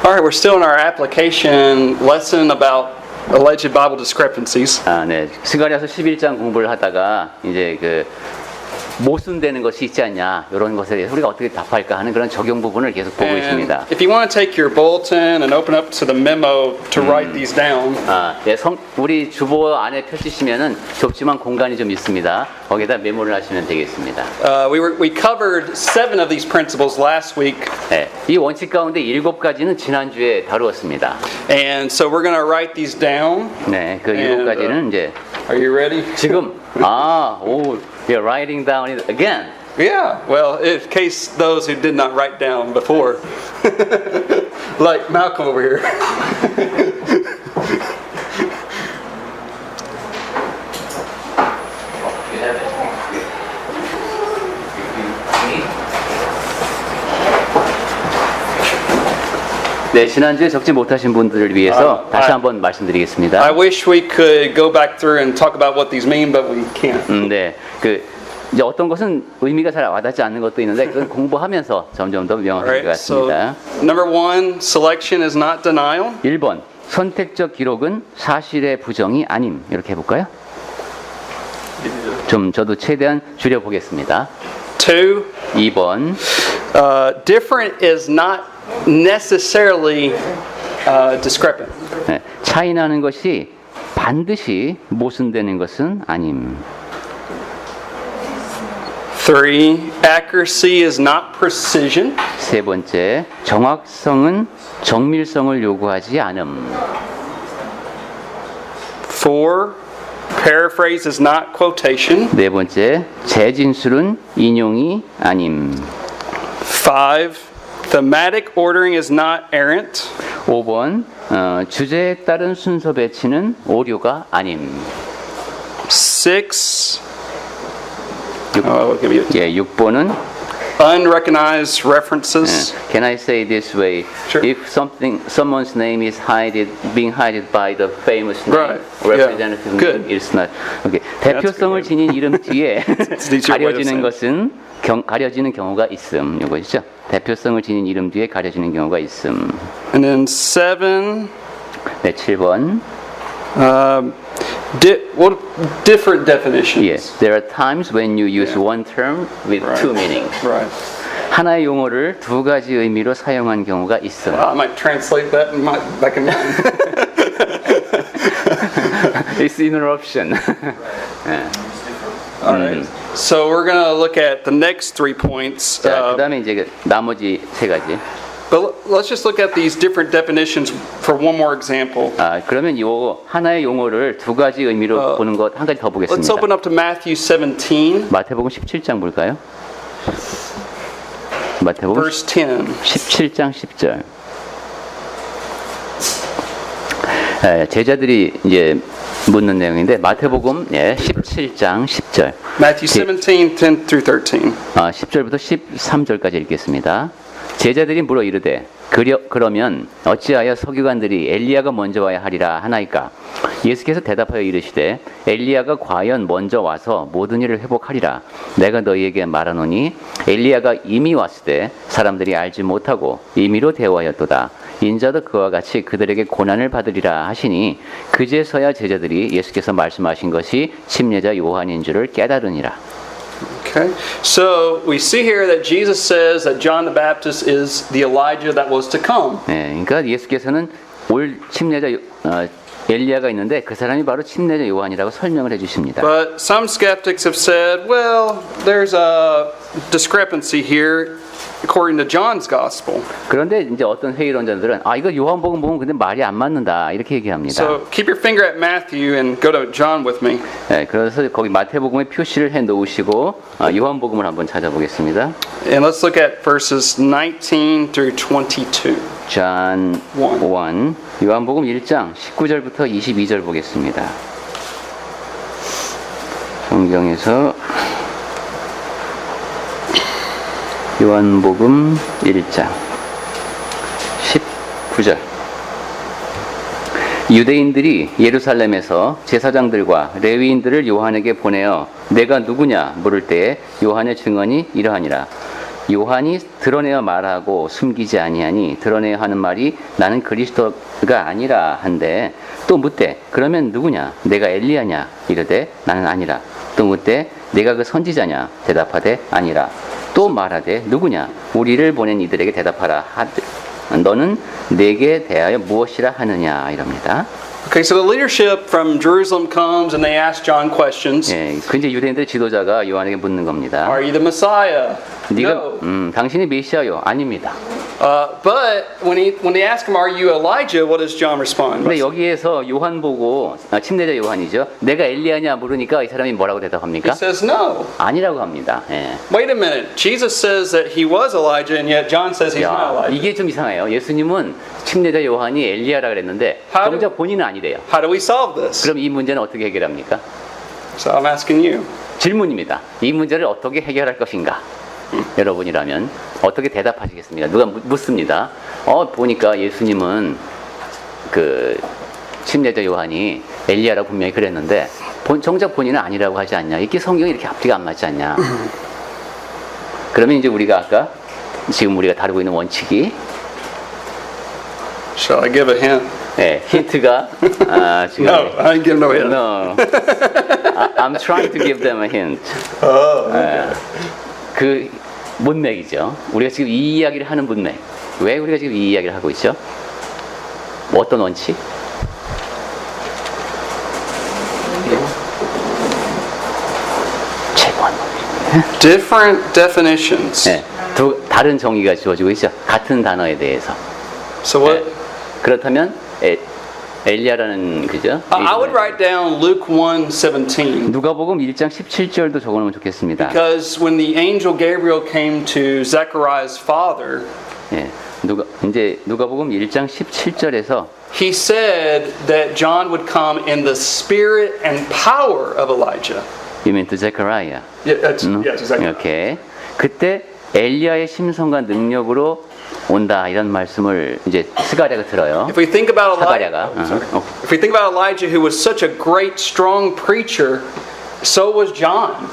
All right, we're still in our application lesson about alleged Bible discrepancies. 네. 스가랴서 11장 공부를 하다가 이제 그 모순되는 것이 있지 않냐 이런 것에 대해서 우리가 어떻게 답할까 하는 그런 적용 부분을 계속 보고 있습니다. If you want to take your bulletin and open up to the memo to write these down. 네, 우리 주보 안에 펼치시면은 좁지만 공간이 좀 있습니다. 거기다 메모를 하시면 되겠습니다. We covered 7 of these principles last week. 네, 이 원칙 가운데 7가지는 지난주에 다루었습니다. And so we're going to write these down. 네, 그 7가지는 이제 Are you ready? 지금 you're writing down it again. Yeah, well, in case those who did not write down before, like Malcolm over here. 네, 지난주에 적지 못하신 분들을 위해서 다시 한번 말씀드리겠습니다. I wish we could go back through and talk about what these mean, but we can't. 네, 이제 어떤 것은 의미가 잘 와닿지 않는 것도 있는데 그건 공부하면서 점점 더 명확해질 것 같습니다. So, number 1, selection is not denial. 1번, 선택적 기록은 사실의 부정이 아님. 이렇게 해볼까요? 좀 저도 최대한 줄여보겠습니다. 2, 2번, different is not necessarily discrepant. 네, 차이 나는 것이 반드시 모순되는 것은 아님. 3, accuracy is not precision. 세 번째, 정확성은 정밀성을 요구하지 않음. 4, paraphrase is not quotation. 네 번째, 재진술은 인용이 아님. 5, thematic ordering is not errant. 5번, 주제에 따른 순서 배치는 오류가 아님. 6, I'll give you 6번은 unrecognized references. Can I say this way? Sure. If someone's name is being hidden by the famous name, Right. representative Yeah. Good. name, it's not. Okay. 대표성을 지닌 이름 뒤에 your way of 가려지는 것은 가려지는 경우가 있음. 이것이죠. 대표성을 지닌 이름 뒤에 가려지는 경우가 있음. And then 7, 네, 7번. different definitions. Yes. There are times when you use one term with two meanings. Right. 하나의 용어를 두 가지 의미로 사용한 경우가 있음. I might translate that back in mind. It's interruption. All right. So we're going to look at the next 3 points. 자, 그다음에 이제 나머지 세 가지. But let's just look at these different definitions for one more example. 그러면 요 하나의 용어를 두 가지 의미로 보는 것 한 가지 더 Let's 보겠습니다. open up to Matthew 17, 마태복음 17장 볼까요? 마태복음 verse 10. 17장 10절. 제자들이 이제 묻는 내용인데 마태복음 17장 10절. Matthew 17, 10 through 13. 10절부터 13절까지 읽겠습니다. 제자들이 물어 이르되 그러면 어찌하여 서기관들이 엘리야가 먼저 와야 하리라 하나이까? 예수께서 대답하여 이르시되 엘리야가 과연 먼저 와서 모든 일을 회복하리라. 내가 너희에게 말하노니 엘리야가 이미 왔을 때 사람들이 알지 못하고 임의로 대화하였도다. 인자도 그와 같이 그들에게 고난을 받으리라 하시니 그제서야 제자들이 예수께서 말씀하신 것이 침례자 요한인 줄을 깨달으니라. Okay, so we see here that Jesus says that John the Baptist is the Elijah that was to come. 네, 그러니까 예수께서는 올 침례자 엘리야가 있는데 그 사람이 바로 침례자 요한이라고 설명을 해주십니다. But some skeptics have said, well, there's a discrepancy here according to John's Gospel. 그런데 이제 어떤 회의론자들은 이거 요한복음 보면 근데 말이 안 맞는다 이렇게 얘기합니다. So keep your finger at Matthew and go to John with me. 네, 그래서 거기 마태복음에 표시를 해 놓으시고 요한복음을 한번 찾아보겠습니다. And let's look at verses 19 through 22. John 1, 요한복음 1장 19절부터 22절 보겠습니다. 성경에서 요한복음 1장 19절. 유대인들이 예루살렘에서 제사장들과 레위인들을 요한에게 보내어 내가 누구냐 물을 때에 요한의 증언이 이러하니라. 요한이 드러내어 말하고 숨기지 아니하니 드러내어 하는 말이 나는 그리스도가 아니라 한데 또 묻되 그러면 누구냐 내가 엘리야냐 이르되 나는 아니라 또 묻되 내가 그 선지자냐 대답하되 아니라 또 말하되 누구냐 우리를 보낸 이들에게 대답하라 하되 너는 내게 대하여 무엇이라 하느냐 이럽니다. Okay, so the leadership from Jerusalem comes and they ask John questions. 예, 그 이제 유대인들 지도자가 요한에게 묻는 겁니다. Are you the Messiah? 네가 No. 당신이 메시아요? 아닙니다. But when they ask him, "Are you Elijah?" What does John respond? 근데 여기에서 요한 보고 침례자 요한이죠. 내가 엘리야냐 물으니까 이 사람이 뭐라고 He 대답합니까? says no. 아니라고 합니다. 예. Wait a minute. Jesus says that he was Elijah, and yet John says he's not 야, Elijah. 이게 좀 이상해요. 예수님은 침례자 요한이 엘리야라 그랬는데 How do- 정작 본인은 아니래요. How do we solve this? 그럼 이 문제는 어떻게 해결합니까? So I'm asking you. 질문입니다. 이 문제를 어떻게 해결할 것인가? 여러분이라면 어떻게 대답하시겠습니까? 누가 묻습니다. 보니까 예수님은 그 침례자 요한이 엘리야라고 분명히 그랬는데 정작 본인은 아니라고 하지 않냐? 이게 성경이 이렇게 앞뒤가 안 맞지 않냐? 그러면 이제 우리가 아까 지금 우리가 다루고 있는 원칙이 Shall I give a hint? 네, 힌트가 지금 No, I didn't give no hint. No. I'm trying to give them a hint. 그 문맥이죠. 우리가 지금 이 이야기를 하는 문맥. 왜 우리가 지금 이 이야기를 하고 있죠? 어떤 원칙? 최고한 원칙. Different definitions. 네, 다른 정의가 주어지고 있죠. 같은 단어에 대해서. So what? 네, 그렇다면 엘리야라는 그죠? I would write down Luke 1:17 누가복음 1장 17절도 적어놓으면 좋겠습니다. because when the angel Gabriel came to Zechariah's father, 예, 누가복음 1장 17절에서 he said that John would come in the spirit and power of Elijah. You mean to Zechariah? Yes, exactly. 이렇게 그때 엘리야의 심성과 능력으로 온다 이런 말씀을 이제 스가랴가 들어요. If we think about 사가랴가. If we think about Elijah, who was such a great, strong preacher, so was John.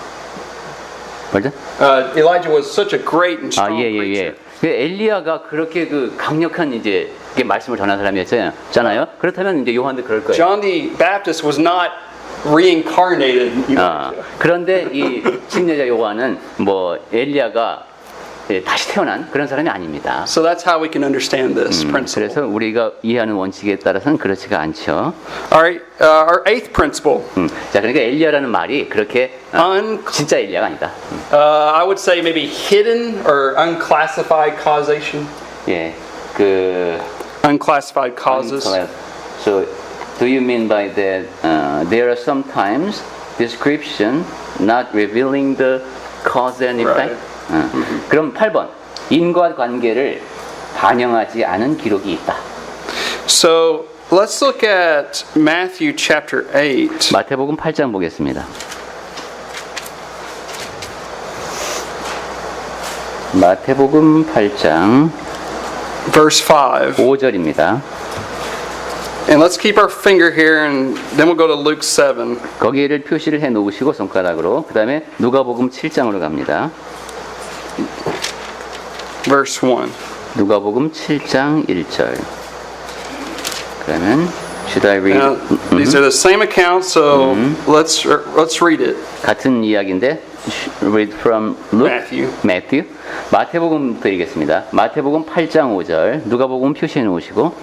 뭐죠? Elijah was such a great and strong 예. preacher. 그 엘리야가 그렇게 그 강력한 이제 말씀을 전한 사람이었잖아요. 그렇다면 이제 요한도 그럴 거예요. John the Baptist was not reincarnated Elijah. 그런데 이 침례자 요한은 뭐 엘리야가 다시 태어난 그런 사람이 아닙니다. So that's how we can understand this principle. 그래서 우리가 이해하는 원칙에 따라서는 그렇지가 않죠. All right, our eighth principle. 자, 그러니까 엘리야라는 말이 그렇게 진짜 엘리야가 아니다. I would say maybe hidden or unclassified causation. 예, 그 Unclassified causes. So, do you mean by that there are sometimes description not revealing the cause and effect? Right. 그럼 8번 인과관계를 반영하지 않은 기록이 있다. So let's look at Matthew chapter 8. 마태복음 8장 보겠습니다. 마태복음 8장 Verse 5. 5절입니다. And let's keep our finger here and then we'll go to Luke 7. 거기에를 표시를 해 놓으시고 손가락으로 그 다음에 누가복음 7장으로 갑니다. Verse 1. 누가복음 7장 1절. 그러면 should I read? Now, these are the same accounts, so let's read it. 같은 이야기인데 read from Luke, Matthew. 마태복음 드리겠습니다. 마태복음 8장 5절 누가복음 표시해 놓으시고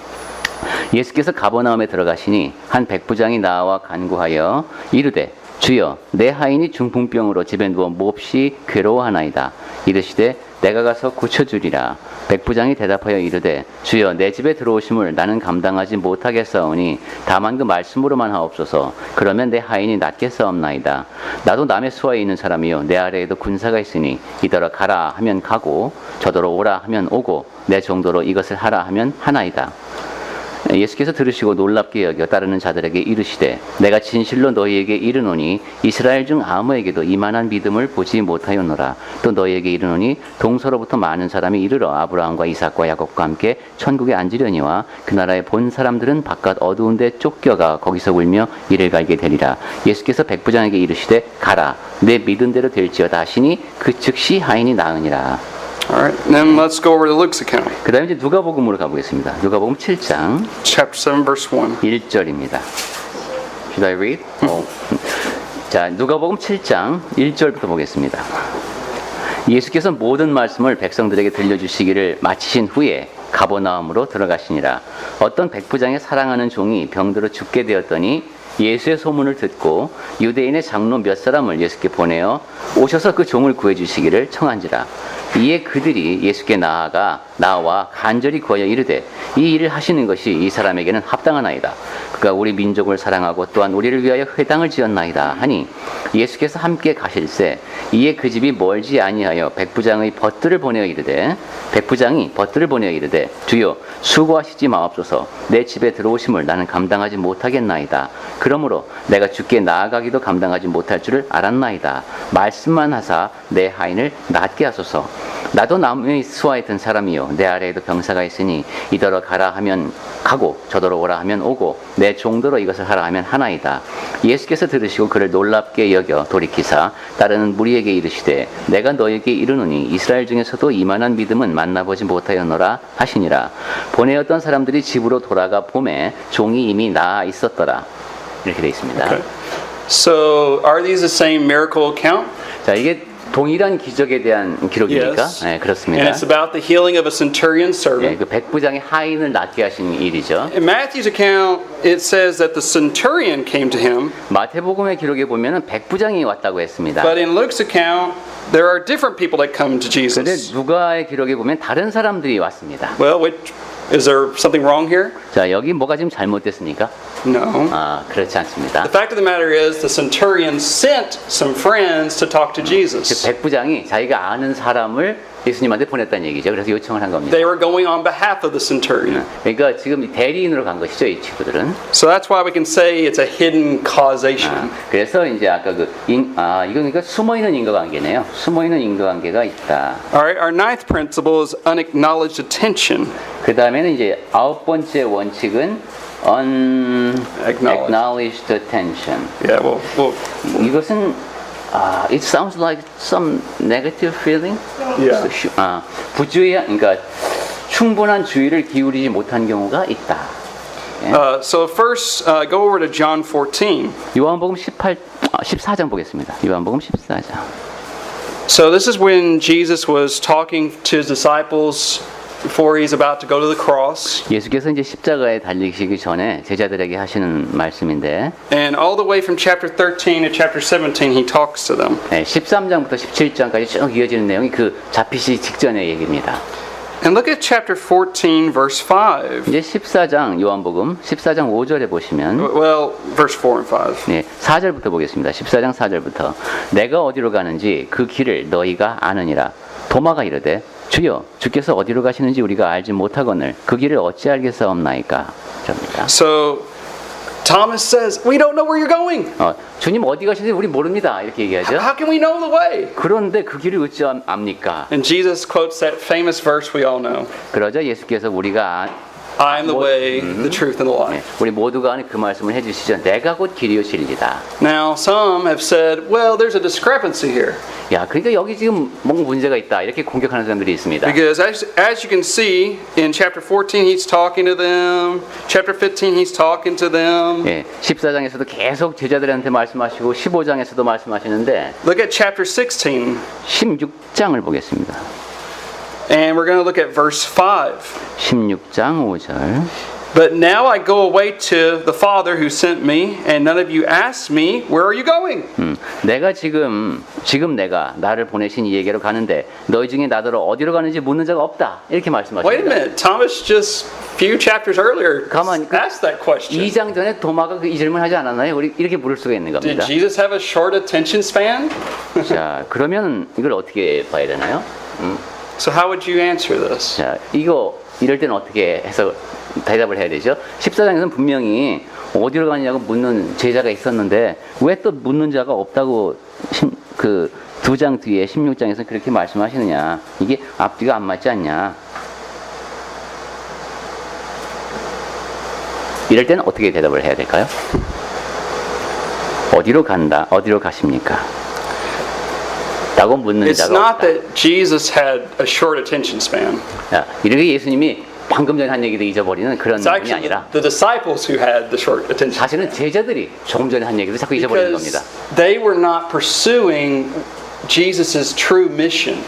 예수께서 가버나움에 들어가시니 한 백부장이 나와 간구하여 이르되 주여 내 하인이 중풍병으로 집에 누워 몹시 괴로워하나이다. 이르시되 내가 가서 고쳐주리라. 백부장이 대답하여 이르되 주여 내 집에 들어오심을 나는 감당하지 못하겠사오니 다만 그 말씀으로만 하옵소서. 그러면 내 하인이 낫겠사옵나이다. 나도 남의 수하에 있는 사람이요 내 아래에도 군사가 있으니 이더러 가라 하면 가고 저더러 오라 하면 오고 내 정도로 이것을 하라 하면 하나이다. 예수께서 들으시고 놀랍게 여겨 따르는 자들에게 이르시되 내가 진실로 너희에게 이르노니 이스라엘 중 아무에게도 이만한 믿음을 보지 못하였노라. 또 너희에게 이르노니 동서로부터 많은 사람이 이르러 아브라함과 이삭과 야곱과 함께 천국에 앉으려니와 그 나라의 본 사람들은 바깥 어두운 데 쫓겨가 거기서 울며 이를 갈게 되리라. 예수께서 백부장에게 이르시되 가라 내 믿은 대로 될지어다 하시니 그 즉시 하인이 나으니라. All right, then let's go over to Luke's account, 그 다음에 이제 누가복음으로 가보겠습니다. 누가복음 7장 chapter 7, verse 1. 1절입니다. Should I read? 자, 누가복음 7장 1절부터 보겠습니다. 예수께서 모든 말씀을 백성들에게 들려주시기를 마치신 후에 가버나움으로 들어가시니라. 어떤 백부장의 사랑하는 종이 병들어 죽게 되었더니 예수의 소문을 듣고 유대인의 장로 몇 사람을 예수께 보내어 오셔서 그 종을 구해주시기를 청한지라. 이에 그들이 예수께 나와 간절히 구하여 이르되 이 일을 하시는 것이 이 사람에게는 합당하나이다. 그가 우리 민족을 사랑하고 또한 우리를 위하여 회당을 지었나이다 하니 예수께서 함께 가실새 이에 그 집이 멀지 아니하여 백부장이 벗들을 보내어 이르되 주여 수고하시지 마옵소서. 내 집에 들어오심을 나는 감당하지 못하겠나이다. 그러므로 내가 주께 나아가기도 감당하지 못할 줄을 알았나이다. 말씀만 하사 내 하인을 낫게 하소서. 나도 남의 수하에 든 사람이요 내 아래에도 병사가 있으니 이더러 가라 하면 가고 저더러 오라 하면 오고 내 종더러 이것을 하라 하면 하나이다. 예수께서 들으시고 그를 놀랍게 여겨 돌이키사 따르는 무리에게 이르시되 내가 너에게 이르노니 이스라엘 중에서도 이만한 믿음은 만나보지 못하였노라 하시니라. 보내었던 사람들이 집으로 돌아가 보매 종이 이미 나아 있었더라. 이렇게 되어 있습니다. Okay. So, are these the same miracle account? 자, 이게 동일한 기적에 대한 기록이니까 Yes. 네, And 그렇습니다. it's about the healing of a centurion 예, servant. 그 백부장의 하인을 낫게 하신 일이죠. In Matthew's account, it says that the centurion came to him, 마태복음의 기록에 보면은 백부장이 왔다고 했습니다. but in Luke's account, there are different people that come to 근데 Jesus. 누가의 기록에 보면 다른 사람들이 왔습니다. Well, is there something wrong here? 자, 여기 뭐가 지금 잘못됐습니까? No. 그렇지 않습니다. The fact of the matter is, the centurion sent some friends to talk to 그 Jesus. 백부장이 자기가 아는 사람을 예수님한테 보냈다는 얘기죠. 그래서 요청을 한 겁니다. They were going on behalf of the centurion. 그러니까 지금 대리인으로 간 것이죠, 이 친구들은. So that's why we can say it's a hidden causation. 그래서 이제 아까 이거 그러니까 숨어있는 인과관계네요. 숨어있는 인과관계가 있다. All right, our ninth principle is unacknowledged attention. 그 다음에는 이제 9번째 원칙은 unacknowledged attention. Yeah, well, 이것은 it sounds like some negative feeling. Yeah. 부주의, 그러니까 충분한 주의를 기울이지 못한 경우가 있다. so first, go over to John 14. 요한복음 14장 보겠습니다. 요한복음 14장. So this is when Jesus was talking to his disciples before he's about to go to the cross. 예수께서 이제 십자가에 달리시기 전에 제자들에게 하시는 말씀인데, And all the way from chapter 13 to chapter 17, he talks to them. 13장부터 17장까지 쭉 이어지는 내용이 그 잡히시기 직전의 얘기입니다. And look at chapter 14, verse 5. 이제 14장 요한복음 14장 5절에 보시면 Well, verse 4 and 5. 4절부터 보겠습니다. 14장 4절부터 내가 어디로 가는지 그 길을 너희가 아느니라. 도마가 이르되 주여 주께서 어디로 가시는지 우리가 알지 못하거늘 그 길을 어찌 알겠사옵나이까. 그럽니다. So Thomas says, we don't know where you're going. 주님 어디 가시는지 우리 모릅니다. 이렇게 얘기하죠. How can we know the way? 그런데 그 길을 어찌 압니까? And Jesus quotes that famous verse we all know. 그러자 예수께서 우리가 I am the way, the truth, and the life. 우리 모두가 아는 그 말씀을 해주시죠. 내가 곧 길이요 진리다. Now, some have said, well, there's a discrepancy here. 야, 그러니까 여기 지금 뭔가 문제가 있다. 이렇게 공격하는 사람들이 있습니다. Because as you can see, in chapter 14, he's talking to them. Chapter 15, he's talking to them. 14장에서도 계속 제자들한테 말씀하시고 15장에서도 말씀하시는데 Look at chapter 16. 16장을 보겠습니다. And we're going to look at verse 5. 16장 5절. But now I go away to the Father who sent me, and none of you ask me, where are you going? 내가 지금 내가 나를 보내신 이에게로 가는데 너희 중에 나더러 어디로 가는지 묻는 자가 없다. 이렇게 Wait a 말씀하십니다. minute. Thomas just a few chapters earlier 가만히 asked that question. 2장 전에 도마가 이 질문 하지 않았나요? 우리 이렇게 물을 수가 있는 Did 겁니다. Jesus have a short attention span? 자, 그러면 이걸 어떻게 봐야 되나요? So how would you answer this? 자, 이럴 때는 어떻게 해서 대답을 해야 되죠? 14장에서는 분명히 어디로 가느냐고 묻는 제자가 있었는데 왜 또 묻는 자가 없다고 그 2장 뒤에 16장에서는 그렇게 말씀하시느냐? 이게 앞뒤가 안 맞지 않냐? 이럴 때는 어떻게 대답을 해야 될까요? 어디로 간다? 어디로 가십니까? 라고 묻는 It's 자가 not 없다. that Jesus had a short attention span. 자, 이렇게 예수님이 방금 전에 한 얘기도 잊어버리는 그런 It's 분이 actually 아니라 the disciples who had the short attention span. 사실은 제자들이 조금 전에 한 얘기도 자꾸 잊어버리는 겁니다. Because they were not pursuing Jesus' true mission.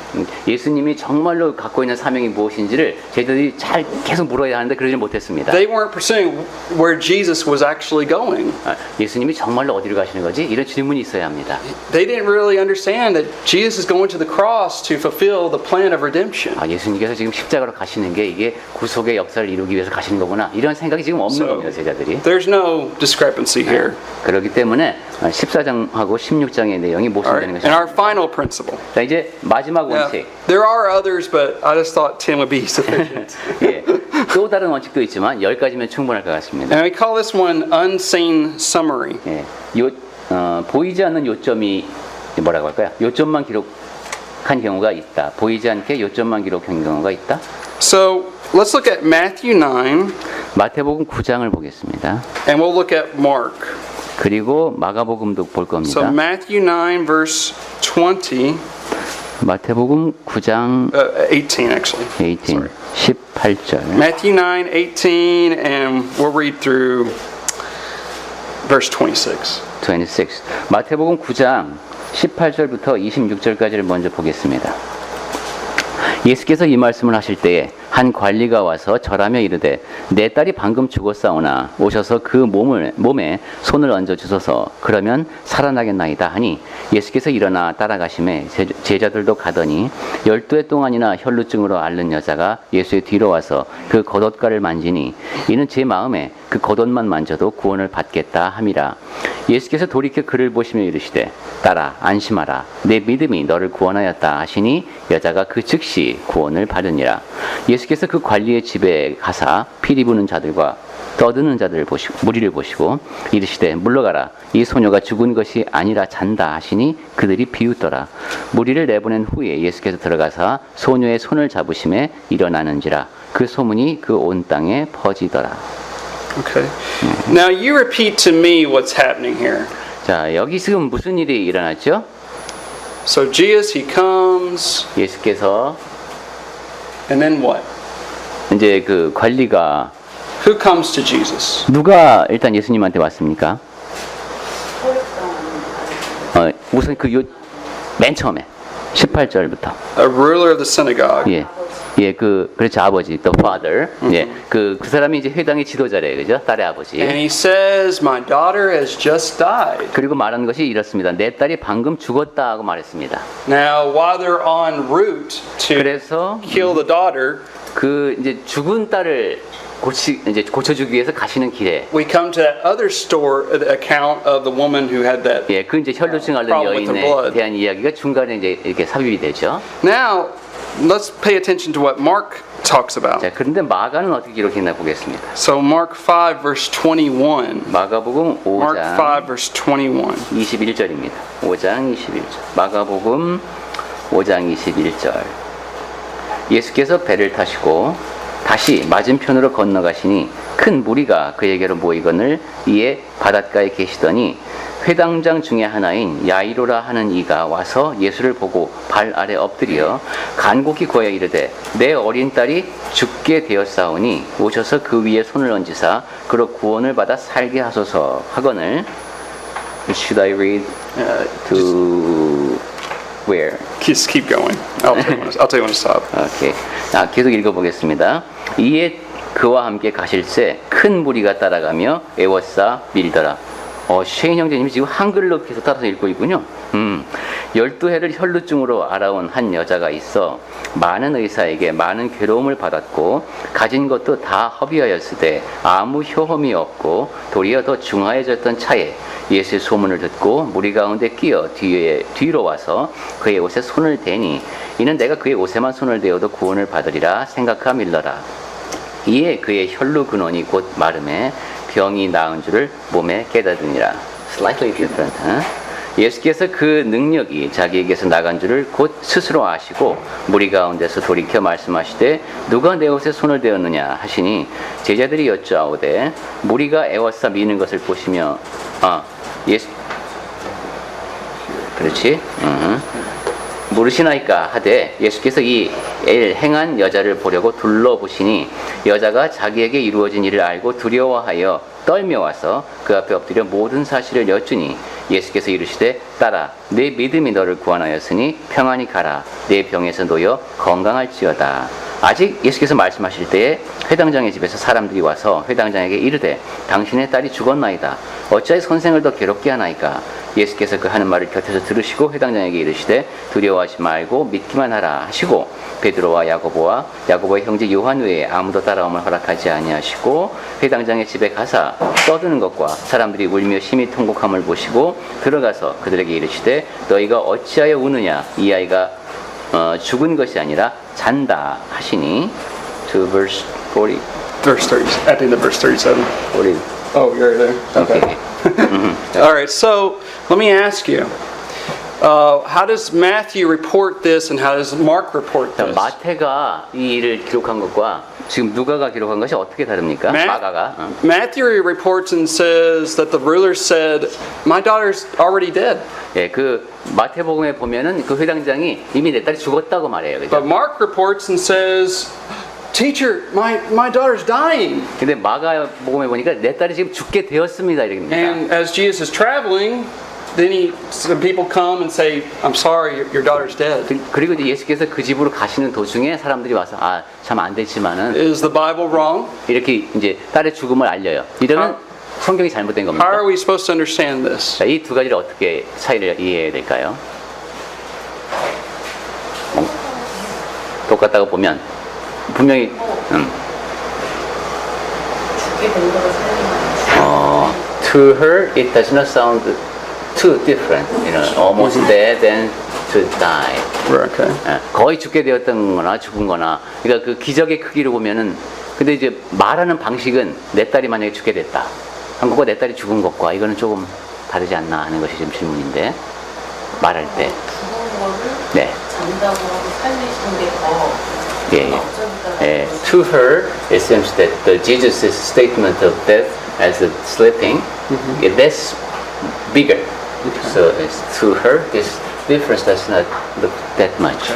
예수님이 정말로 갖고 있는 사명이 무엇인지를 제자들이 잘 계속 물어야 하는데 그러지 못했습니다. They weren't pursuing where Jesus was actually going. 예수님이 정말로 어디로 가시는 거지? 이런 질문이 있어야 합니다. They didn't really understand that Jesus is going to the cross to fulfill the plan of redemption. 예수님께서 지금 십자가로 가시는 게 이게 구속의 역사를 이루기 위해서 가시는 거구나. 이런 생각이 지금 없는 So, 겁니다, 제자들이. there's no discrepancy here. 그렇기 때문에 14장하고 16장의 내용이 All right. 모순되는 And 것입니다. our final principle. 자, 이제 마지막 Now, 원칙. there are others, but I just thought 10 would be sufficient. 예. 또 다른 원칙도 있지만 10가지면 충분할 것 같습니다. And we call this one unseen summary. 예. 보이지 않는 요점이 뭐라고 할까요? 요점만 기록한 경우가 있다. 보이지 않게 요점만 기록한 경우가 있다. So let's look at Matthew 9, 마태복음 9장을 보겠습니다. and we'll look at Mark. 그리고 마가복음도 볼 So 겁니다. Matthew 9, verse 20, 마태복음 9장 18 actually. 18, 18절. Matthew 9, 18, and we'll read through verse 26. 26. 마태복음 9장 18절부터 26절까지를 먼저 보겠습니다. 예수께서 이 말씀을 하실 때에 한 관리가 와서 절하며 이르되 내 딸이 방금 죽었사오나 오셔서 그 몸에 손을 얹어 주소서 그러면 살아나겠나이다 하니 예수께서 일어나 따라가심에 제자들도 가더니 12해 동안이나 혈루증으로 앓는 여자가 예수의 뒤로 와서 그 겉옷가를 만지니 이는 제 마음에 그 겉옷만 만져도 구원을 받겠다 함이라. 예수께서 돌이켜 그를 보시며 이르시되 딸아 안심하라 내 믿음이 너를 구원하였다 하시니 여자가 그 즉시 구원을 받으니라. 예수께서 그 관리의 집에 가사 피리 부는 자들과 떠드는 자들을 보시고 무리를 보시고 이르시되 물러가라 이 소녀가 죽은 것이 아니라 잔다 하시니 그들이 비웃더라. 무리를 내보낸 후에 예수께서 들어가사 소녀의 손을 잡으심에 일어나는지라 그 소문이 그 온 땅에 퍼지더라. Okay. Now you repeat to me what's happening here. 자, 여기 지금 무슨 일이 일어났죠? So Jesus, he comes, 예수께서 and then what? 이제 그 관리가 Who comes to Jesus? 누가 일단 예수님한테 왔습니까? 우선 맨 처음에 18절부터 A ruler of the synagogue. 그렇죠 아버지, the father. 그 사람이 이제 회당의 지도자래요, 그죠? 딸의 아버지. And he says, my daughter has just died. 그리고 말한 것이 이렇습니다. 내 딸이 방금 죽었다 하고 말했습니다. Now, while they're en route to 그래서 kill the daughter, 그 이제 죽은 딸을 고쳐주기 위해서 가시는 길에 we come to that other account of the woman who had that. 그 이제 혈루증 앓는 Problem with the 여인에 blood. 대한 이야기가 중간에 이제 이렇게 삽입이 되죠. Now, let's pay attention to what Mark talks about. 자, 그런데 마가는 어떻게 기록했나 보겠습니다. So Mark 5 verse 21. 마가복음 Mark 5장 5 verse 21. 21절입니다. 5장 21절. 마가복음 5장 21절. 예수께서 배를 타시고 다시 맞은편으로 건너가시니 큰 무리가 그에게로 모이거늘 이에 바닷가에 계시더니 회당장 중에 하나인 야이로라 하는 이가 와서 예수를 보고 발 아래 엎드려 간곡히 구하여 이르되 내 어린 딸이 죽게 되었사오니 오셔서 그 위에 손을 얹으사 그로 구원을 받아 살게 하소서 하거늘. Should I read to where? Just keep going. I'll tell you when to stop. 오케이. 계속 읽어보겠습니다. 이에 그와 함께 가실새 큰 무리가 따라가며 애워싸 밀더라. 쉐인 형제님이 지금 한글로 계속 따라서 읽고 있군요. 12해를 혈루증으로 앓아온 한 여자가 있어 많은 의사에게 많은 괴로움을 받았고 가진 것도 다 허비하였으되 아무 효험이 없고 도리어 더 중하해졌던 차에 예수의 소문을 듣고 무리 가운데 끼어 뒤로 와서 그의 옷에 손을 대니 이는 내가 그의 옷에만 손을 대어도 구원을 받으리라 생각하 밀러라. 이에 그의 혈루 근원이 곧 마름에 병이 나은 줄을 몸에 깨닫으니라. Slightly different. 예수께서 그 능력이 자기에게서 나간 줄을 곧 스스로 아시고 무리 가운데서 돌이켜 말씀하시되 누가 내 옷에 손을 대었느냐 하시니 제자들이 여쭈아오되 무리가 애워싸 미는 것을 보시며 예수 그렇지. 물으시나이까 하되 예수께서 이 행한 여자를 보려고 둘러보시니 여자가 자기에게 이루어진 일을 알고 두려워하여 떨며 와서 그 앞에 엎드려 모든 사실을 여쭈니 예수께서 이르시되 딸아 내 믿음이 너를 구원하였으니 평안히 가라 내 병에서 놓여 건강할지어다. 아직 예수께서 말씀하실 때에 회당장의 집에서 사람들이 와서 회당장에게 이르되 당신의 딸이 죽었나이다. 어찌하여 선생을 더 괴롭게 하나이까. 예수께서 그 하는 말을 곁에서 들으시고 회당장에게 이르시되 두려워하지 말고 믿기만 하라 하시고 베드로와 야고보의 형제 요한 외에 아무도 따라옴을 허락하지 아니하시고 회당장의 집에 가사 떠드는 것과 사람들이 울며 심히 통곡함을 보시고 들어가서 그들에게 이르시되 너희가 어찌하여 우느냐. 이 아이가 죽은 것이 아니라 잔다 하시니. To verse 40. Verse 30, at the end of verse 37. 40. Oh, you're there. Okay. All right, so let me ask you, how does Matthew report this and how does Mark report 자, this? 마태가 이 일을 기록한 것과 지금 누가가 기록한 것이 어떻게 다릅니까? 마가가. Matthew reports and says that the ruler said, "My daughter's already dead." 예, 그 마태복음에 보면은 그 회당장이 이미 내 딸이 죽었다고 말해요. 그죠? But Mark reports and says, "Teacher, my daughter's dying." 근데 마가복음에 보니까 내 딸이 지금 죽게 되었습니다 이렇게입니다. And as Jesus is traveling, then some people come and say, "I'm sorry, your daughter's dead." 그리고 이제 예수께서 그 집으로 가시는 도중에 사람들이 와서 참 안 되지만은 Is the Bible wrong? 이렇게 이제 딸의 죽음을 알려요. 이러면 성경이 잘못된 How 겁니다. are we supposed to understand this? 이 두 가지를 어떻게 차이를 이해해야 될까요? 똑같다고 보면 분명히 죽게 된 거를 살리는 to her it does not sound too different, almost dead and to die. Okay. 거의 죽게 되었던 거나 죽은 거나, 그러니까 그 기적의 크기로 보면은, 근데 이제 말하는 방식은 내 딸이 만약에 죽게 됐다. 한 것과 내 딸이 죽은 것과 이거는 조금 다르지 않나 하는 것이 지금 질문인데, 말할 때. 죽은 거를 네. 잔다고 하고 살리시는 게 더 예, 예. 업적이다. 예. To her, it seems that the Jesus' statement of death as a sleeping, that's bigger. So it's to her, this difference does not look that much.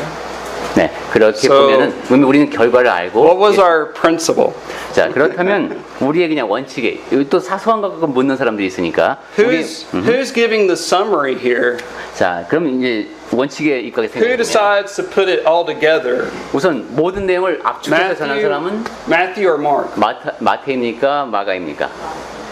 네, 그렇게 So- 보면은 우리는 결과를 알고. What was our principle? 자, 그렇다면 우리의 그냥 원칙에 여기 또 사소한 것 묻는 사람들이 있으니까. Who's giving the summary here? 자, 그럼 이제 원칙에 입각에 Who 생각해 보면 decides to put it all together? 우선 모든 내용을 압축해서 전한 사람은 Matthew or Mark? 마태입니까, 마가입니까?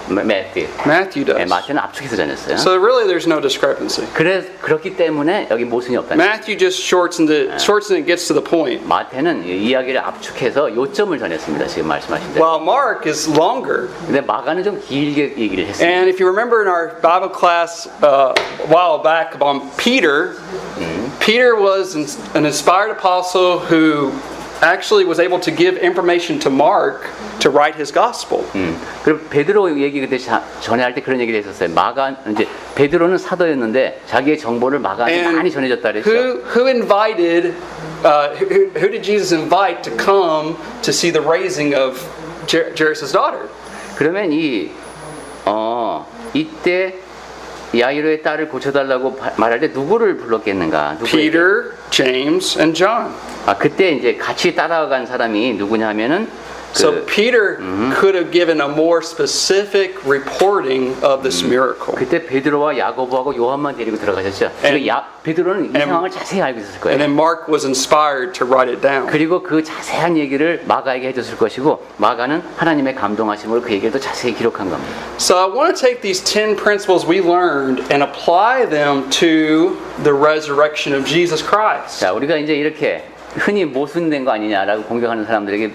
매튜. Matthew 네, does. 마태는 압축해서 전했어요. So really, there's no discrepancy. 그렇기 때문에 여기 모순이 없다는 거예요. Matthew just shortens it, gets to the point. 마태는 이 이야기를 압축해서 요점을 전했습니다. 지금 말씀하신 대로. While Mark is longer. 근데 마가는 좀 길게 얘기를 했어요. And if you remember in our Bible class a while back on Peter, Peter was an inspired apostle who actually was able to give information to Mark to write his gospel. 그리고 베드로 얘기 그때 전에 할 때 그런 얘기를 했었어요. 마가 이제 베드로는 사도였는데 자기의 정보를 마가한테 많이 전해줬다 그랬죠. who invited? Who did Jesus invite to come to see the raising of Jairus' daughter? 그러면 이때 야이로의 딸을 고쳐달라고 말할 때 누구를 불렀겠는가? Peter, James, and John. 그때 이제 같이 따라간 사람이 누구냐 하면은 So Peter could have given a more specific reporting of this miracle. 그때 베드로와 야고보하고 요한만 데리고 들어가셨죠. 그리고 베드로는 이 상황을 자세히 알고 있었을 And 거예요. then Mark was inspired to write it down. 그리고 그 자세한 얘기를 마가에게 해줬을 것이고 마가는 하나님의 감동하심으로 그 얘기를 또 자세히 기록한 겁니다. So I want to take these 10 principles we learned and apply them to the resurrection of Jesus Christ. 자, 우리가 이제 이렇게 흔히 모순된 거 아니냐라고 공격하는 사람들에게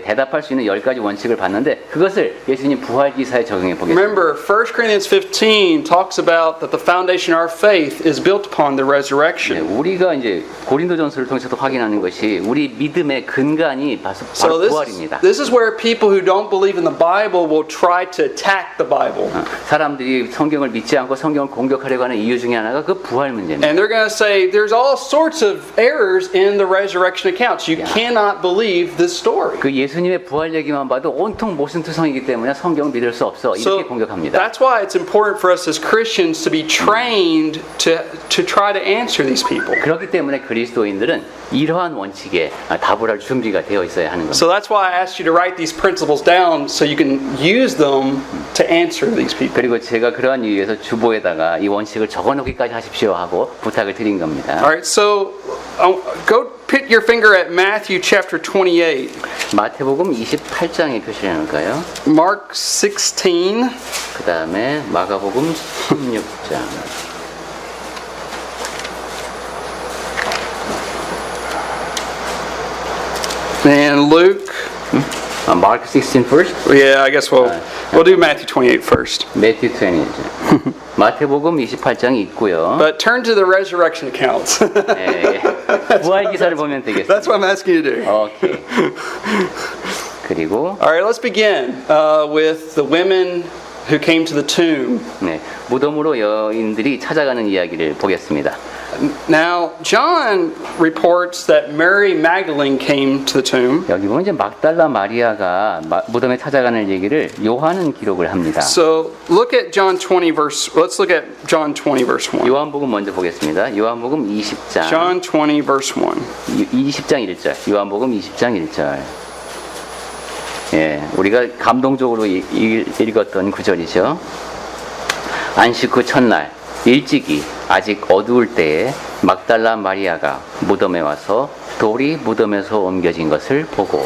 대답할 수 있는 10가지 원칙을 봤는데 그것을 예수님 부활 기사에 적용해 보겠습니다. Remember, 1 Corinthians 15 talks about that the foundation of our faith is built upon the resurrection. 우리가 이제 고린도전서를 통해서도 확인하는 것이 우리 믿음의 근간이 바로 So 부활입니다. this is where people who don't believe in the Bible will try to attack the Bible. 사람들이 성경을 믿지 않고 성경을 공격하려고 하는 이유 중에 하나가 그 부활 문제입니다. And they're going to say there's all sorts of errors in the resurrection accounts. You cannot believe this story. 그 예수님의 부활 얘기만 봐도 온통 모순투성이기 때문에 성경 믿을 수 없어 이렇게 공격합니다. that's why it's important for us as Christians to be trained to try to answer these people. 그렇기 때문에 그리스도인들은 이러한 원칙에 답을 할 준비가 되어 있어야 하는 겁니다. So that's why I asked you to write these principles down so you can use them to answer these people. 그리고 제가 그러한 이유에서 주보에다가 이 원칙을 적어놓기까지 하십시오 하고 부탁을 드린 겁니다. All right, so go put your finger at Matthew chapter 28. 마태복음 28장에 표시를 해놓을까요? Mark 16. 그 다음에 마가복음 16장. And Luke. Mark 16 first. Yeah, I guess we'll do Matthew 28 first. Matthew 20죠. 마태복음 28장이 있고요. But turn to the resurrection accounts. 예, 예. 부활 기사를 보면 되겠습니다. That's what I'm asking you to do. 오케이. 그리고 All right, let's begin with the women who came to the tomb. 네, 무덤으로 여인들이 찾아가는 이야기를 보겠습니다. Now, John reports that Mary Magdalene came to the tomb. 여기 보면 이제 막달라 마리아가 무덤에 찾아가는 얘기를 요한은 기록을 합니다. So look at John 20 verse. Let's look at John 20 verse 1. 요한복음 먼저 보겠습니다. 요한복음 20장. John 20 verse 1. 20장 1절. 요한복음 20장 1절. 예, 우리가 감동적으로 읽었던 구절이죠. 안식 후 첫날 일찍이 아직 어두울 때에 막달라 마리아가 무덤에 와서 돌이 무덤에서 옮겨진 것을 보고.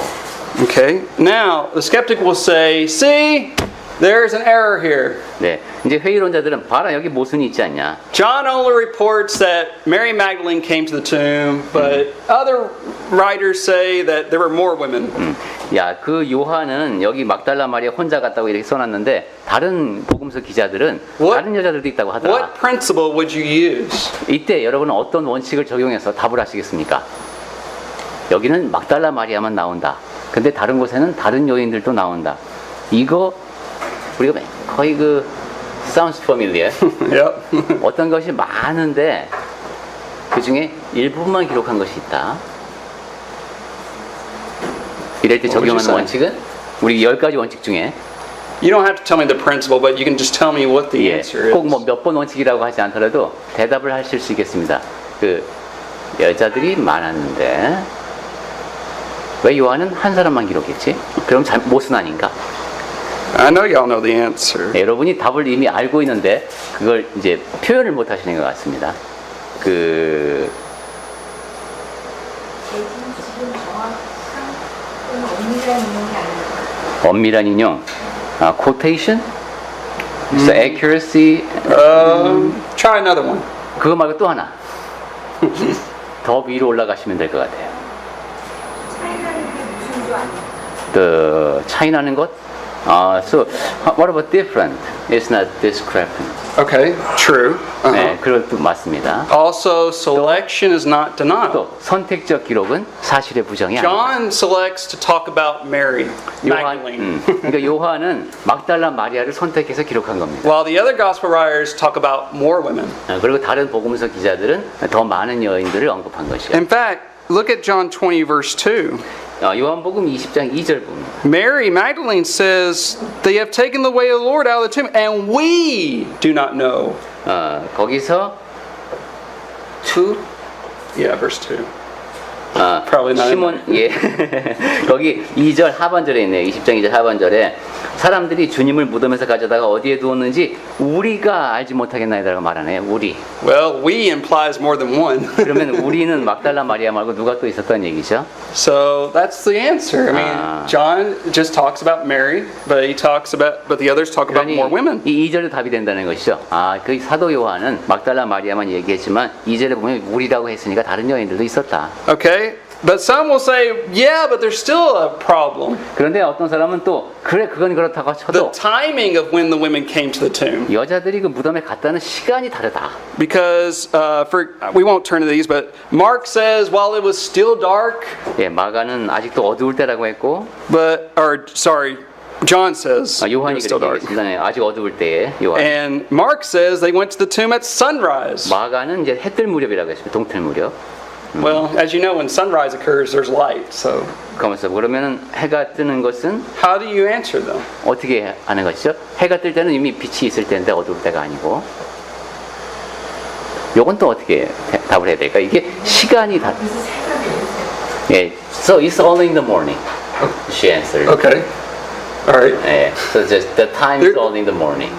Okay. Now, the skeptic will say, "See, there's an error here. 네, 이제 회의론자들은 봐라 여기 모순이 있지 않냐. John only reports that Mary Magdalene came to the tomb, but other writers say that there were more women." 야, 그 요한은 여기 막달라 마리아 혼자 갔다고 이렇게 써놨는데 다른 복음서 기자들은 What? 다른 여자들도 있다고 하더라. What principle would you use? 이때 여러분은 어떤 원칙을 적용해서 답을 하시겠습니까? 여기는 막달라 마리아만 나온다. 근데 다른 곳에는 다른 여인들도 나온다. 이거 우리가 거의 그 sounds familiar. Yep. 어떤 것이 많은데 그 중에 일부분만 기록한 것이 있다. 이럴 때 적용하는 saying? 원칙은 우리 10가지 원칙 중에 You don't have to tell me the principle, but you can just tell me what the answer 꼭 뭐 is. 몇 번 원칙이라고 하지 않더라도 대답을 하실 수 있겠습니다. 그 여자들이 많았는데 왜 요한은 한 사람만 기록했지? 그럼 모순 아닌가? I know y'all know the answer. 여러분이 답을 이미 알고 있는데 그걸 이제 표현을 못 하시는 것 같습니다. 그 지금 정확한 엄밀한 인용이 아니라 엄밀한 인용, quotation, so accuracy, Try another one. 그거 말고 또 하나 더 위로 올라가시면 될 것 같아요. 차이나는 게 무슨 줄 아니야? 그 차이나는 것? So what about different? It's not discrepant. Okay, true. 네, 그것도 맞습니다. Also, selection is not denial. 또 선택적 기록은 사실의 부정이 아니다. John selects to talk about Mary Magdalene, 그러니까 요한은 막달라 마리아를 선택해서 기록한 겁니다. while the other gospel writers talk about more women. 그리고 다른 복음서 기자들은 더 많은 여인들을 언급한 것이에요. In fact, look at John 20 verse 2. 요한복음 20장 2절 봅니다. Mary Magdalene says, "They have taken the way of the Lord out of the tomb, and we do not know." 거기서 to Yeah, verse 2. Probably not. 시몬 예 거기 2절 하반절에 있네요. 20장 2절 하반절에 사람들이 주님을 무덤에서 가져다가 어디에 두었는지 우리가 알지 못하겠나이다라고 말하네요. 우리. Well, we implies more than one. 그러면 우리는 막달라 마리아 말고 누가 또 있었다는 얘기죠? So that's the answer. I mean, John just talks about Mary, but the others talk about 그러니 more women. 이 2절도 답이 된다는 것이죠. 그 사도 요한은 막달라 마리아만 얘기했지만 2절에 보면 우리라고 했으니까 다른 여인들도 있었다. Okay? But some will say, yeah, but there's still a problem. 그런데 어떤 사람은 또 그래 그건 그렇다고 The 쳐도 timing of when the women came to the tomb. 여자들이 그 무덤에 갔다는 시간이 다르다. Because we won't turn to these, but Mark says while it was still dark, 예, 마가는 아직도 어두울 때라고 했고 John says it 요한이 was still 그렇게 dark. 얘기했습니다. 네, 아직 어두울 때에 요한. And Mark says they went to the tomb at sunrise. 마가는 이제 해뜰 무렵이라고 했습니다. 동틀 무렵. Well, as you know, when sunrise occurs, there's light. So 가면서 그러면은 해가 뜨는 것은 how do you answer them? 어떻게 하는 것이죠? 해가 뜰 때는 이미 빛이 있을 때인데 어두울 때가 아니고. 요건 또 어떻게 답을 해야 될까? 이게 시간이 다. 예, so it's only in the morning. She answered. Okay. All right. 예, so just the time is only in the morning.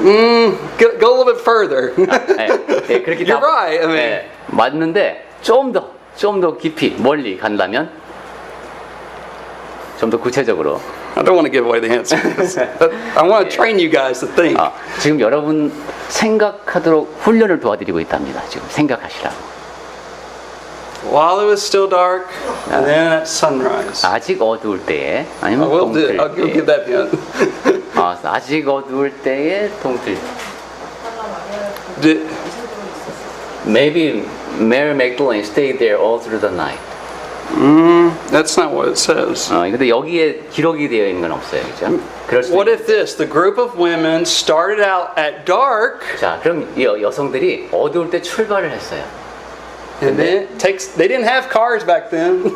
Go a little bit further. 예, 예, 그렇게 You're right. I mean, 예, 맞는데 좀 더 깊이 멀리 간다면 좀 더 구체적으로. I don't want to give away the answer. I want to train you guys to think. 아, 지금 여러분 생각하도록 훈련을 도와드리고 있답니다. 지금 생각하시라고. While it was still dark, and then at sunrise. 아직 어두울 때에 I 아니면 will do. 동틀 I'll 때. give that hint. 아직 어두울 때에 동틀. Did, Maybe Mary Magdalene stayed there all through the night. that's not what it says. 근데 여기에 기록이 되어 있는 건 없어요, 그죠? 그럴 수 What 있- if this? The group of women started out at dark, 자, 그럼 이 여성들이 어두울 때 출발을 했어요. and then it takes. They didn't have cars back then.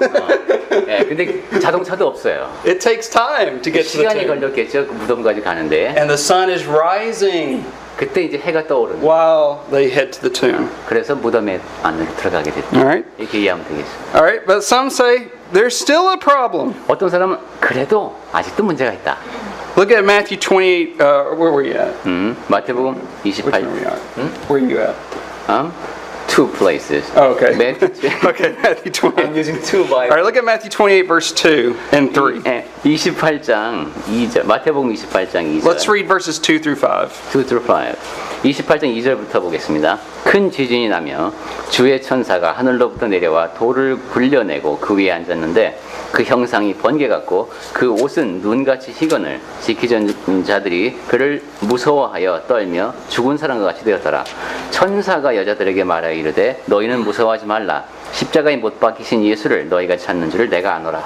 예, 근데 자동차도 없어요. It takes time to get to the 시간이 tomb. 걸렸겠죠, 그 무덤까지 가는데. And the sun is rising 그때 이제 해가 떠오르는. while they head to the tomb. 그래서 무덤에 안으로 들어가게 됐다. All right. 이렇게 이해하면 되겠습니다. All right, but some say there's still a problem. 어떤 사람은 그래도 아직도 문제가 있다. Look at Matthew 28. Where were you at? 마태복음 Which 28. one were you at? Where are you at? Two places. Oh, okay. Matthew, Okay, Matthew I'm 28. using two All Bibles. right, look at Matthew 28, verse 2 and 3. 28장 2절. 마태복음 28장 2절. Let's read verses 2 through 5. 2 through 5. 28장 2절부터 보겠습니다. 큰 지진이 나며 주의 천사가 하늘로부터 내려와 돌을 굴려내고 그 위에 앉았는데 그 형상이 번개 같고 그 옷은 눈같이 희건을 지키던 자들이 그를 무서워하여 떨며 죽은 사람과 같이 되었더라. 천사가 여자들에게 말하여 이르되 너희는 무서워하지 말라. 십자가에 못 박히신 예수를 너희가 찾는 줄을 내가 아노라.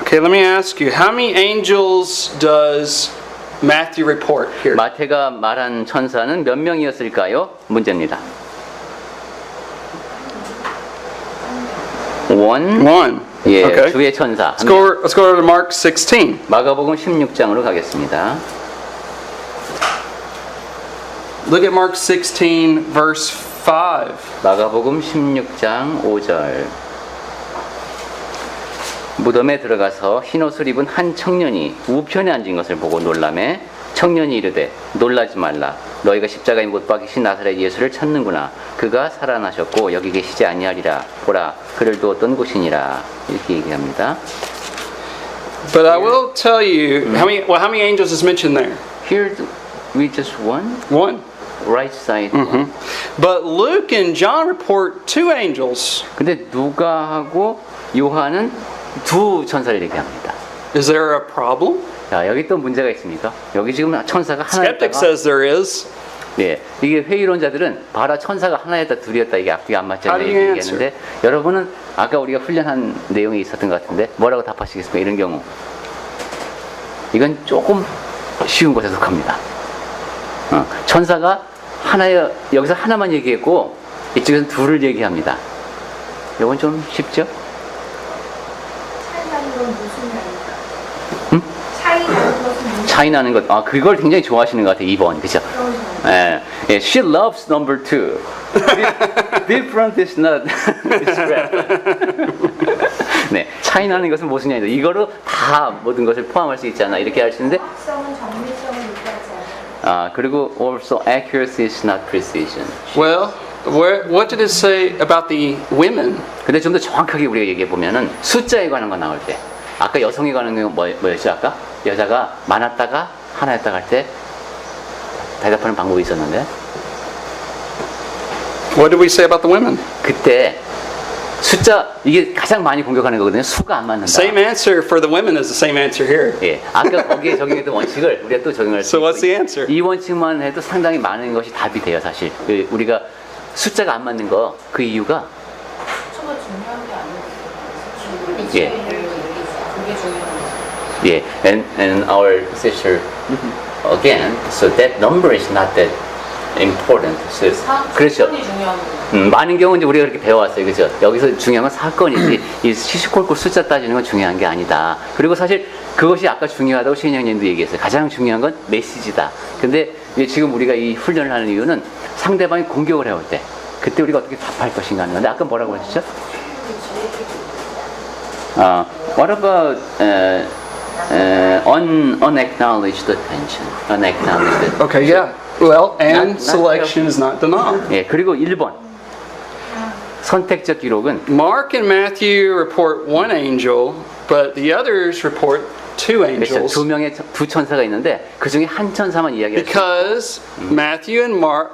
Okay, let me ask you, how many angels does Matthew report here? 마태가 말한 천사는 몇 명이었을까요? 문제입니다. 원. One. 예, Okay. 주의 천사. Let's go over to Mark 16. 마가복음 16장으로 가겠습니다. Look at Mark 16, verse 5. 마가복음 16장 5절. 무덤에 들어가서 흰옷을 입은 한 청년이 우편에 앉은 것을 보고 놀라매 청년이 이르되 놀라지 말라. 너희가 십자가에 못 박히신 나사렛 예수를 찾는구나. 그가 살아나셨고 여기 계시지 아니하리라. 보라, 그를 두었던 곳이니라. 이렇게 얘기합니다. But I will tell you, how many angels is mentioned there? Here we just one One. right side. But Luke and John report two angels. 근데 누가하고 요한은 두 천사를 얘기합니다. Is there a problem? 자, 여기 또 문제가 있습니까? 여기 지금 천사가 Skeptic 하나였다가 says there is. 예, 이게 회의론자들은 봐라 천사가 하나였다 둘이었다 이게 앞뒤가 안 맞지 않냐 How do you 얘기했는데 여러분은 아까 우리가 훈련한 내용이 있었던 것 같은데 뭐라고 답하시겠습니까? 이런 경우 이건 조금 쉬운 것에 속합니다. 천사가 하나여 여기서 하나만 얘기했고 이쪽에서는 둘을 얘기합니다. 이건 좀 쉽죠? 차이 나는 건 무슨 말일까? 차이 나는 것은 무슨 차이 나는 것, 그걸 굉장히 좋아하시는 것 같아요. 2번, 그죠? 예, 예, she loves number 2. Different is not 네, 차이 나는 것은 무슨 얘기다. 이거로 다 모든 것을 포함할 수 있지 않나 이렇게 할 수 있는데, 정확성은 정밀성을 유지하지 않아요. 그리고 also accuracy is not precision. Well, what did it say about the women? 근데 좀 더 정확하게 우리가 얘기해 보면은 숫자에 관한 거 나올 때, 아까 여성에 관한 거 뭐였죠? 아까 여자가 많았다가 하나였다가 할 때 대답하는 방법이 있었는데, What did we say about the women? 그때 숫자 이게 가장 많이 공격하는 거거든요. 수가 안 맞는다. Same answer for the women is the same answer here. 예, 아까 거기에 적용했던 원칙을 우리가 또 적용할 수 So what's 있고, the answer? 이 원칙만 해도 상당히 많은 것이 답이 돼요. 사실 우리가 숫자가 안 맞는 거 그 이유가 수가 중요한 게 아니에요. 예. 그게 중요한 거예요. 예, and our sister again, so that number is not that important. So, 그렇죠. 중요한 거예요. 많은 경우 이제 우리가 그렇게 배워왔어요, 그죠? 여기서 중요한 건 사건이지 이 시시콜콜 숫자 따지는 건 중요한 게 아니다. 그리고 사실 그것이 아까 중요하다고 신영님도 얘기했어요. 가장 중요한 건 메시지다. 근데 이제 지금 우리가 이 훈련을 하는 이유는 상대방이 공격을 해올 때 그때 우리가 어떻게 답할 것인가 하는 건데 아까 뭐라고 하셨죠? What about unacknowledged attention? Unacknowledged. Okay, yeah. Well, and Not selection is not denial. 예, 그리고 1번. 선택적 기록은 Mark and Matthew report one angel, but the others report two 그렇죠. angels 두 천사가 있는데 그 중에 한 천사만 이야기할 수 있어요. because Matthew and Mark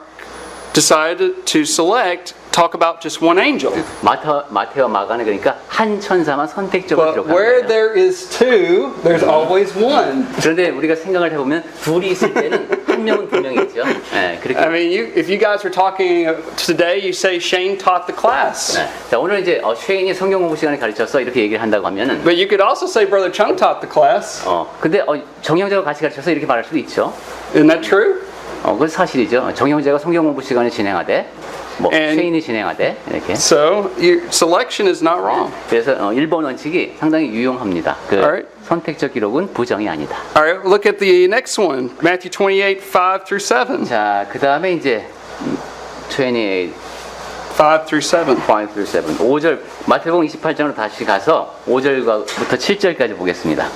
decided to select talk about just one angel. 마태와 마가는 그러니까 한 천사만 선택적으로 But 기록하는 where 거예요. there is two, there's always one. 그런데 우리가 생각을 해보면 둘이 있을 때는 한 명은 두 명이죠. 예, 그렇게. I mean, if you guys were talking today, you say Shane taught the class. 네. 자, 오늘 이제 쉐인이 성경 공부 시간에 가르쳤어 이렇게 얘기를 한다고 하면은 But you could also say Brother Chung taught the class. 근데 정영재가 같이 가르쳐서 이렇게 말할 수도 있죠. Isn't that true? 그건 사실이죠. 정영재가 성경 공부 시간을 진행하되 뭐 And- 쉐인이 진행하되 이렇게. So your selection is not wrong. 그래서 1번 원칙이 상당히 유용합니다. 그 Alright. 선택적 기록은 부정이 아니다. All right, look at the next one, Matthew 28, 5 through 7. 자, 그 다음에 이제 28, 5 through 7. 5 through 7, 5절 마태복음 28장으로 다시 가서 5절부터 7절까지 보겠습니다.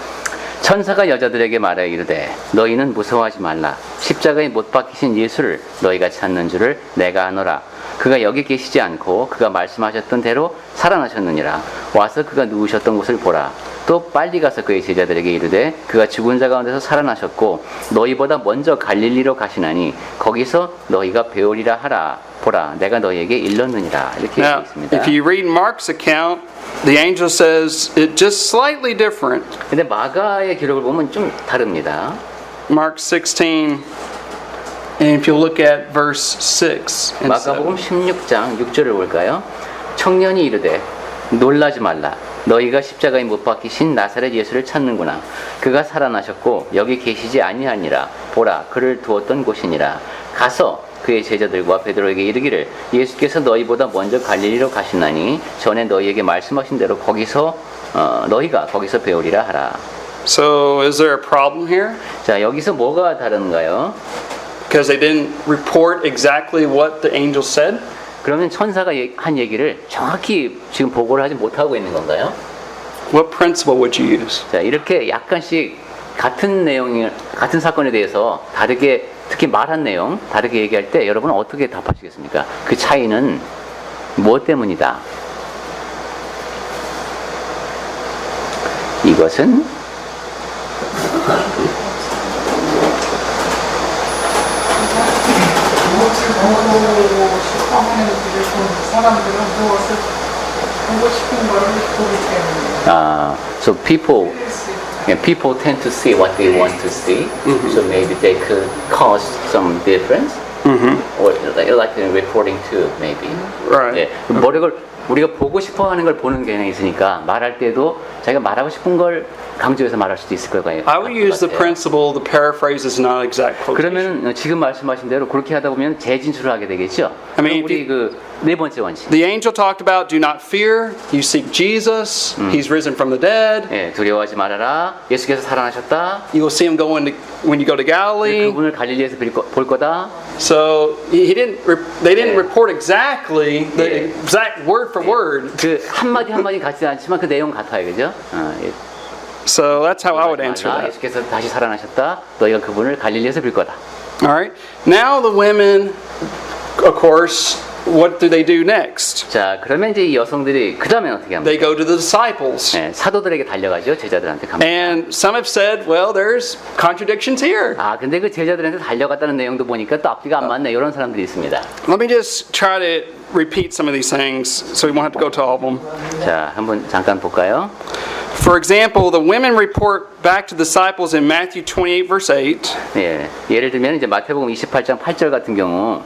천사가 여자들에게 말하여 이르되 너희는 무서워하지 말라. 십자가에 못 박히신 예수를 너희가 찾는 줄을 내가 아노라. 그가 여기 계시지 않고 그가 말씀하셨던 대로 살아나셨느니라. 와서 그가 누우셨던 곳을 보라. 또 빨리 가서 그의 제자들에게 이르되 그가 죽은 자 가운데서 살아나셨고 너희보다 먼저 갈릴리로 가시나니 거기서 너희가 배우리라 하라. 보라, 내가 너희에게 일렀느니라. 이렇게 Now, 되어 있습니다. if you read Mark's account, the angel says it just slightly different. 근데 마가의 기록을 보면 좀 다릅니다. Mark 16, and if you look at verse 6 and 7. 마가복음 16장 6절을 볼까요? 청년이 이르되 놀라지 말라. 너희가 십자가에 못 박히신 나사렛 예수를 찾는구나. 그가 살아나셨고 여기 계시지 아니하니라. 보라, 그를 두었던 곳이니라. 가서 그의 제자들과 베드로에게 이르기를 예수께서 너희보다 먼저 갈릴리로 가시나니 전에 너희에게 말씀하신 대로 너희가 거기서 배우리라 하라. So is there a problem here? 자, 여기서 뭐가 다른가요? Because they didn't report exactly what the angel said? 그러면 천사가 한 얘기를 정확히 지금 보고를 하지 못하고 있는 건가요? What principle would you use? 자, 이렇게 약간씩 같은 사건에 대해서 다르게, 특히 말한 내용 다르게 얘기할 때 여러분은 어떻게 답하시겠습니까? 그 차이는 무엇 때문이다? 이것은 무엇을 보고 싶어 하는 사람들은 무엇을 보고 싶은 거를 보기 때문에. so people tend to see what they want to see. So maybe they could cause some difference. Or like in reporting too, maybe. Right. 예, 우리가 보고 싶어 하는 걸 보는 경향이 있으니까 말할 때도 자기가 말하고 싶은 걸 강조해서 말할 수도 있을 거예요. I would use the principle, the paraphrase is not exact quotation. 그러면 지금 말씀하신 대로 그렇게 하다 보면 재진술을 하게 되겠죠. I mean, 우리 그 네 번째 원칙. The angel talked about do not fear, you seek Jesus, he's risen from the dead. 예, 두려워하지 말아라. 예수께서 살아나셨다. You will see him when you go to Galilee. 그분을 갈릴리에서 볼 거다. So they didn't report exactly the exact word for word. 그 한마디 한마디 같지 않지만 그 내용 같아요, 그죠? 예. So that's how I would answer 말라. that. 예수께서 다시 살아나셨다. 너희가 그분을 갈릴리에서 볼 거다. All right. Now the women, of course, what do they do next? 자, 그러면 이제 이 여성들이 그 다음에 어떻게 합니까? They go to the disciples. 예, 사도들에게 달려가죠. 제자들한테 갑니다. And some have said, well, there's contradictions here. 근데 그 제자들한테 달려갔다는 내용도 보니까 또 앞뒤가 안 맞네. 이런 사람들이 있습니다. Let me just try to repeat some of these things so we won't have to go to all of them. 자, 한번 잠깐 볼까요? For example, the women report back to the disciples in Matthew 28, verse 8. 예, 예를 들면 이제 마태복음 28장 8절 같은 경우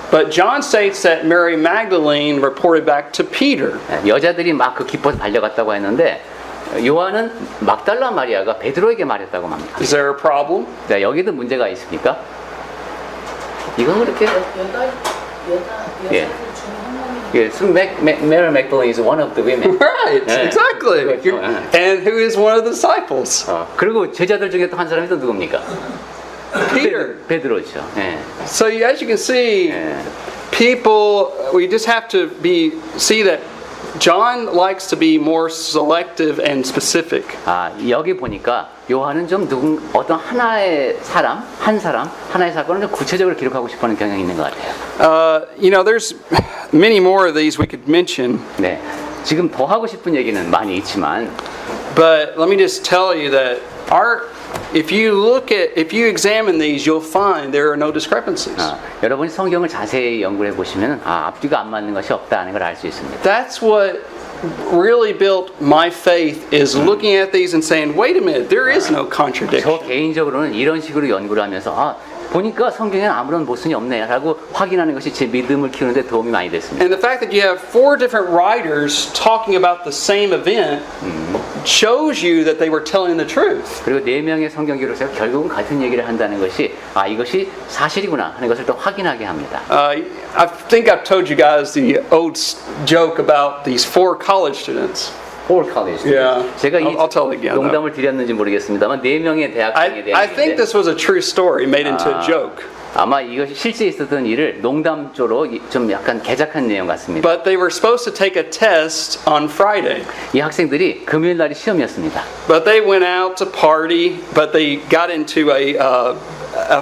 But John states that Mary Magdalene reported back to Peter. 여자들이 막 그 기뻐서 달려갔다고 했는데 요한은 막달라 마리아가 베드로에게 말했다고 합니다. Is there a problem? 자, 여기도 문제가 있습니까? 이건 그렇게 여자들 예. 중에 Yes, Mary Magdalene is one of the women. Right, Yeah. exactly. 그렇죠. And who is one of the disciples? 그리고 제자들 중에 또 한 사람이 또 누굽니까? Peter. 베드로죠. 예. So as you can see, 예. people, we just have to see that John likes to be more selective and specific. 아, 여기 보니까 요한은 좀 어떤 하나의 사람, 하나의 사건을 좀 구체적으로 기록하고 싶어하는 경향이 있는 것 같아요. There's many more of these we could mention, 네. 지금 더 하고 싶은 얘기는 많이 있지만 but let me just tell you that if you examine these, you'll find there are no discrepancies. 여러분이 성경을 자세히 연구해 보시면 앞뒤가 안 맞는 것이 없다는 걸 알 수 있습니다. That's what really built my faith is looking at these and saying, wait a minute, there is no 저 contradiction. 개인적으로는 이런 식으로 연구를 하면서 보니까 성경에는 아무런 모순이 없네라고 확인하는 것이 제 믿음을 키우는데 도움이 많이 됐습니다. And the fact that you have 4 different writers talking about the same event shows you that they were telling the truth. 그리고 4명의 성경 기록에서 결국은 같은 얘기를 한다는 것이 이것이 사실이구나 하는 것을 또 확인하게 합니다. I think I've told you guys the old joke about these 4 college students. 올 컬리지. Yeah. 제가 이 I'll tell it again, 농담을 드렸는지 모르겠습니다만 4명의 대학생에 대한 I think this was a true story made into a joke. 아마 이것이 실제 있었던 일을 농담조로 좀 약간 개작한 내용 같습니다. But they were supposed to take a test on Friday. 이 학생들이 금요일 날이 시험이었습니다. But they went out to party, but they got into a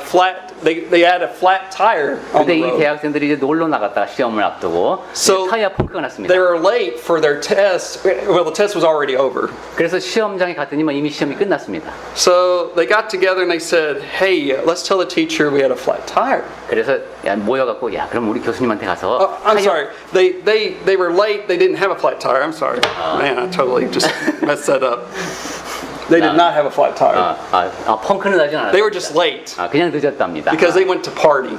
flat. They had a flat tire on 근데 the 이 road. 대학생들이 이제 놀러 나갔다가 시험을 앞두고 So 타이어 펑크가 났습니다. they were late for their test. Well, the test was already over. 그래서 시험장에 갔더니만 이미 시험이 끝났습니다. So they got together and they said, "Hey, let's tell the teacher we had a flat tire." 그래서 모여갖고 그럼 우리 교수님한테 가서 I'm sorry. They were late. They didn't have a flat tire. I'm sorry. Man, I totally just messed that up. They did not have a flat tire. 펑크는 나진 않았어요. They were just late 그냥 늦었답니다. because they went to party.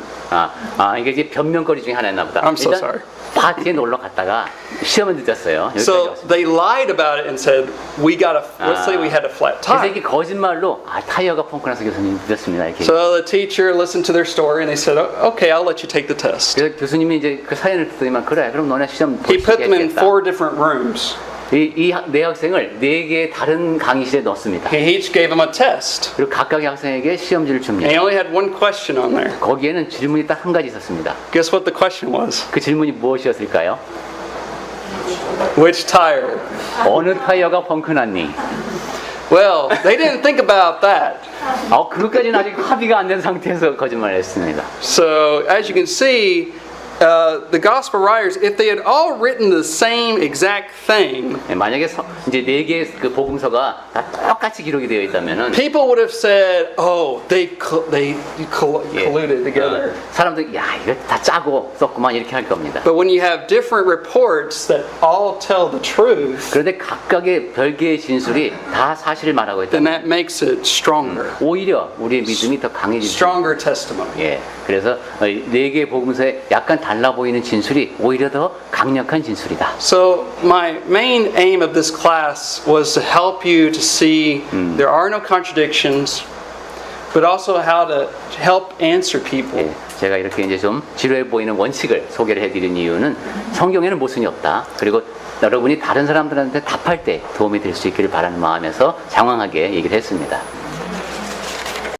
이게 이제 변명거리 중에 하나였나 보다. I'm so sorry. 파티에 놀러 갔다가 시험은 늦었어요. 여기까지 So 왔습니다. they lied about it and said, let's say we had a flat 그래서 tire. 이게 거짓말로 타이어가 펑크나서 교수님 늦었습니다. 이렇게. So the teacher listened to their story and they said, okay, I'll let you take the test. 그래서 교수님이 이제 그 사연을 듣더니만 그래 그럼 너네 시험 He put them in 보시겠다. 4 different rooms. 이 네 학생을 4개의 다른 강의실에 넣습니다. He each gave them a test. 그리고 각각의 학생에게 시험지를 And 줍니다. he only had one question on there. 거기에는 질문이 딱 한 가지 있었습니다. Guess what the question was? 그 질문이 무엇이었을까요? Which tire? 어느 타이어가 펑크났니? Well, they didn't think about that. 그것까지는 아직 합의가 안 된 상태에서 거짓말을 했습니다. So, as you can see, the gospel writers, if they had all written the same exact thing, 만약에 이제 4개의 그 복음서가 다 똑같이 기록이 되어 있다면은 people would have said, "Oh, they colluded together." 사람들이 이거 다 짜고 썼구만 이렇게 할 겁니다. But when you have different reports that all tell the truth, 그런데 각각의 별개의 진술이 다 사실을 말하고 then 있다. that makes it stronger. 오히려 우리의 믿음이 더 강해질 수 있습니다. Stronger testimony. 그래서 4개의 복음서에 약간 달라 보이는 진술이 오히려 더 강력한 진술이다. So my main aim of this class was to help you to see there are no contradictions, but also how to help answer people. 제가 이렇게 이제 좀 지루해 보이는 원칙을 소개를 해드린 이유는 성경에는 모순이 없다. 그리고 여러분이 다른 사람들한테 답할 때 도움이 될 수 있기를 바라는 마음에서 장황하게 얘기를 했습니다.